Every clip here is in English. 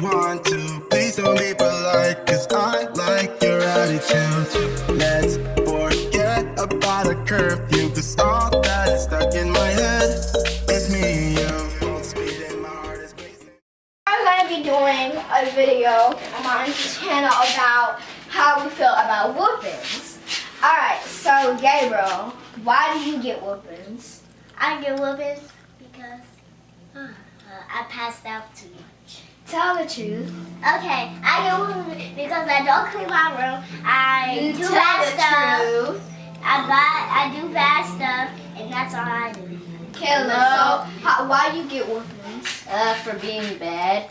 want to. Please don't be polite, cause I like your attitude. Let's forget about a curfew, cause all that is stuck in my head is me and you. Speed in my heart is racing. I'm going to be doing a video on my channel about how we feel about whoopings. Alright, so Gabriel, why do you get whoopings? I get whoopings because I passed out too much. Tell the truth. Okay, I get whoopings because I don't clean my room. I do Tell bad the stuff. truth. I do bad stuff, and that's all I do. Kayla, so why you get whoopings? For being bad.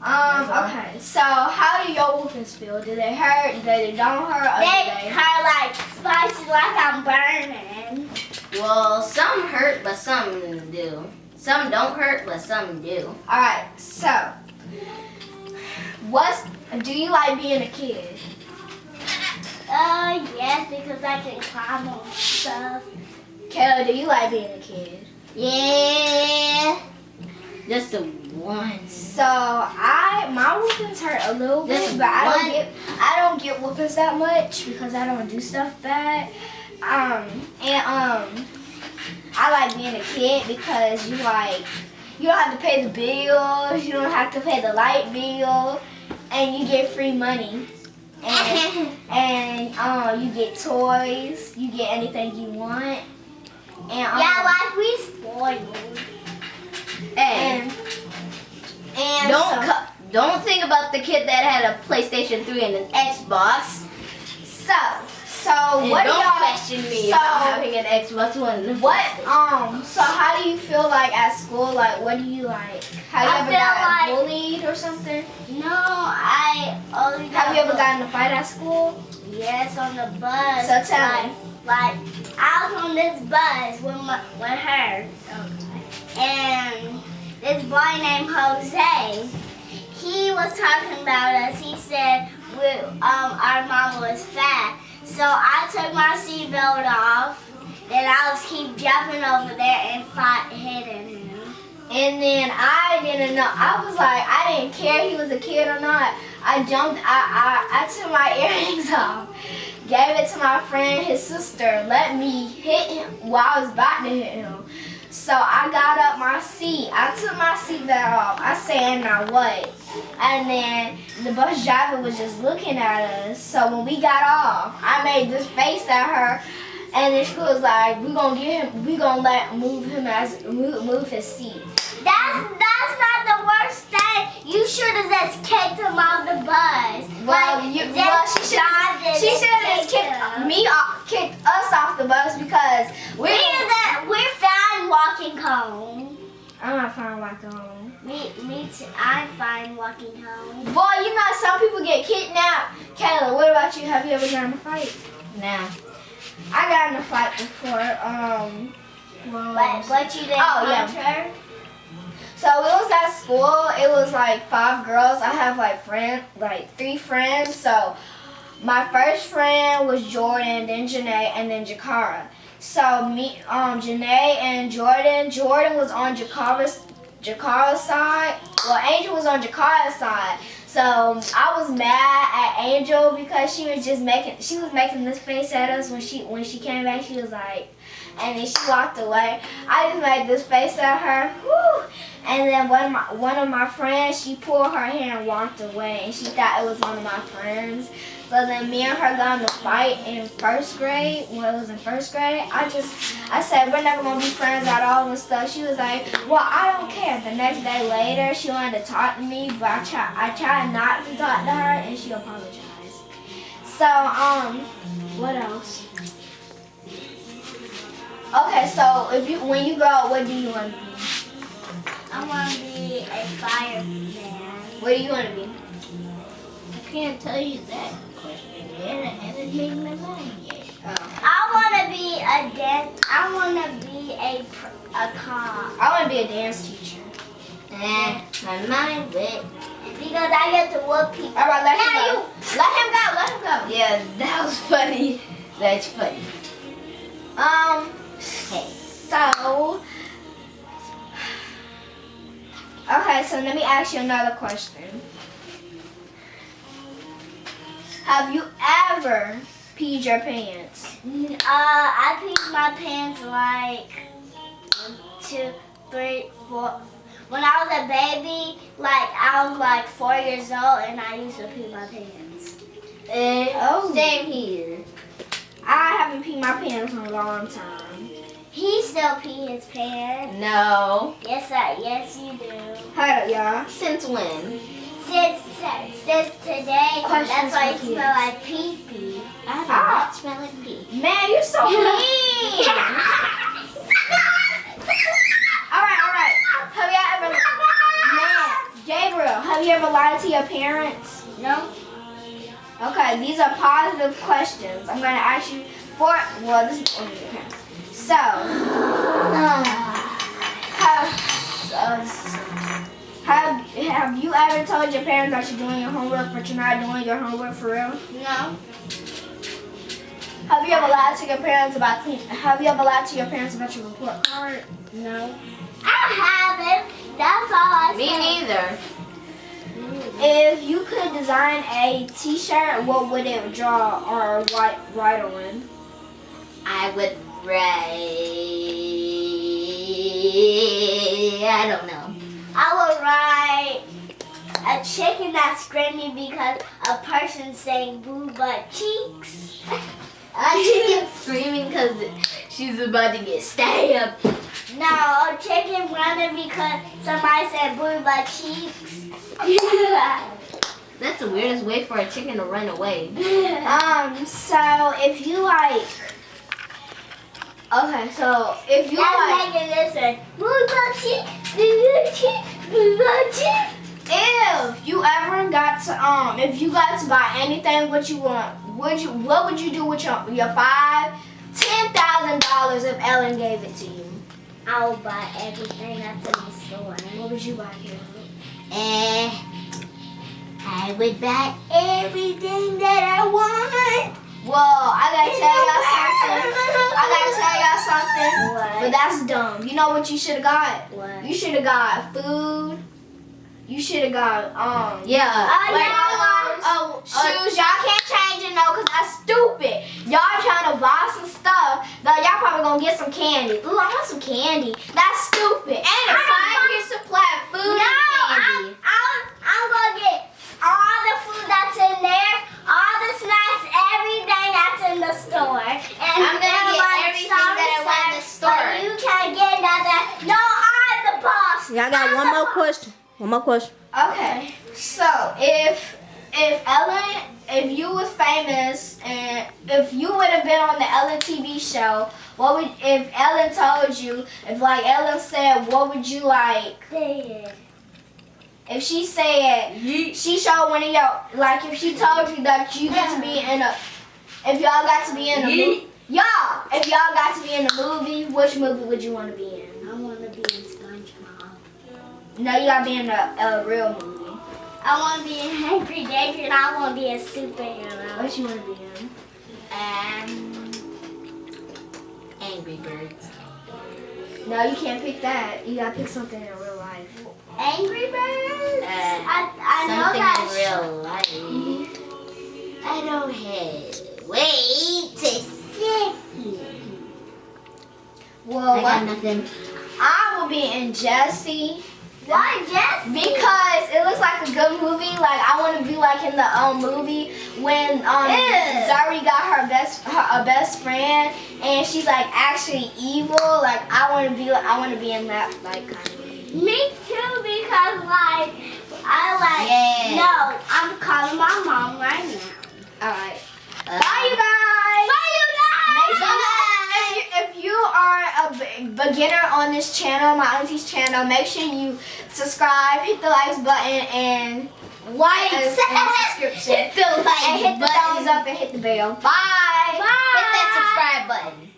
Okay, so how do your whoopings feel? Do they hurt? Do they don't hurt? Or They hurt like spicy, like I'm burning. Well, some hurt, but some do. Some don't hurt, but some do. Alright, so do you like being a kid? Yes, because I can climb on stuff. Kayla, do you like being a kid? Yeah. Just the once. So my whoopings hurt a little bit, Just but I don't get whoopings that much because I don't do stuff bad. I like being a kid because you don't have to pay the bills, you don't have to pay the light bill, and you get free money. And you get toys, you get anything you want. And Yeah, like we spoiled. Hey, and don't think about the kid that had a PlayStation 3 and an Xbox. so And what do don't y'all question me so, about having an Xbox One. so how do you feel like at school? Like, what do you like? Have you I ever feel gotten like- bullied or something? No, I only Have you ever gotten in a fight at school? Yes, on the bus. So tell me. Like, I was on this bus with her. And this boy named Jose, he was talking about us. He said our mama was fat. So I took my seatbelt off, and I was keep jumping over there and hitting him. And then I didn't know. I was like, I didn't care if he was a kid or not. I jumped. I took my earrings off, gave it to my friend, his sister, let me hit him while I was about to hit him. So I got up my seat. I took my seatbelt off. I said, now what? And then the bus driver was just looking at us. So when we got off, I made this face at her. And then she was like, we gonna move his seat. That's not the worst thing. You should have just kicked him off the bus. She should have just kicked us off the bus because We're fine walking home. I'm not fine walking home. Me too. I'm fine walking home. Boy, you know some people get kidnapped. Kayla, what about you? Have you ever gotten in a fight? Nah. I got in a fight before. But you didn't punch her? So it was at school. It was like 5 girls. I have like 3 friends. So my first friend was Jordan, then Janae, and then Jakara. So me, Janae and Jordan was on Jakara's side. Well, Angel was on Jakara's side. So I was mad at Angel because she was making this face at us when she came back. She was like, and then she walked away. I just made this face at her. Whew. And then one of my friends, she pulled her hair and walked away, and she thought it was one of my friends. So then me and her got in a fight in first grade. When it was in first grade, I said we're never gonna be friends at all and stuff. She was like, well, I don't care. The next day later, she wanted to talk to me, but I tried not to talk to her, and she apologized. So what else? Okay, so when you grow up, what do you want to be? I want to be a fireman. What do you want to be? I can't tell you that question yet. I haven't made my mind yet. I want to be a dance. I want to be a cop. I want to be a dance teacher. My mind went. Because I get to whoop people. All right, let him Now go. Let him go. Yeah, that was funny. That's funny. Hey. So Okay, so let me ask you another question. Have you ever peed your pants? I peed my pants like 1, 2, 3, 4. When I was a baby, like I was like 4 years old, and I used to pee my pants. Same here. I haven't peed my pants in a long time. He still pee his pants. No. Yes, you do. Hold up, y'all. Since when? Since today, Questions that's why for you smell like pee pee. I do not smell like pee. Man, you're so mean. Alright. Have you ever, man, Gabriel, have you ever lied to your parents? No. Okay, these are positive questions. I'm going to ask you this is only your parents. So, have you ever told your parents that you're doing your homework, but you're not doing your homework for real? No. Have you ever lied to your parents about your report card? No. I haven't. That's all I Me said. neither. If you could design a T-shirt, what would it draw or write on? I would write. I don't know. I would write a chicken that's screaming because a person's saying boo butt cheeks. A chicken screaming because she's about to get stabbed. No, a chicken running because somebody said boo butt cheeks. That's the weirdest way for a chicken to run away. So if you like, That's making this a boo butt cheek, boo butt cheek, boo butt cheek. if you got to buy anything what you want, what would you do with your $10,000 if Ellen gave it to you? I will buy everything that's in the store. What would you buy, Caleb? I would buy everything that I want. Well, I gotta tell y'all something. What? But that's dumb. You know what you should have got? What? You should have got food. You should have got Yeah. shoes. Y'all can't change it no, cause that's stupid. Y'all trying to buy some stuff. Though y'all probably gonna get some candy. Ooh, I want some candy. That's stupid. And a 5-year supply of food and candy. I'm gonna get all the food that's in there, all the snacks, everything that's in the store. And I'm gonna get like, everything that I want in the store. But you can't get nothing. No, I'm the boss. Yeah, I got one more question. One more question. Okay, so if Ellen, if you was famous and if you would have been on the Ellen TV show, if Ellen told you, if like Ellen said, what would you like? If she said, she showed one of y'all, like if she told you that you get to be if y'all got to be in a movie, if y'all got to be in a movie, which movie would you want to be in? I want to be in SpongeBob. No, you gotta be in a real movie. I want to be in Angry Danger and I want to be a superhero. What you want to be in? Angry Birds. No, you can't pick that. You gotta pick something in real life. Angry Birds? I know Something that. in real life. I don't have. Wait to see. Well, I got nothing. I will be in Jessie. Why Jessie? Because it looks like a good movie. Like I want to be like in the movie when Zari got her best friend and she's like actually evil. Like I want to be in that like kind of movie. Me too, because like Yeah. No, I'm calling my mom right now. All right. Bye, you guys. Bye, you guys. Make sure if you are a beginner on this channel, my auntie's channel, make sure you subscribe, hit the likes button, and and subscription. Hit the like and hit the button. thumbs up and hit the bell. Bye. Bye. Hit that subscribe button.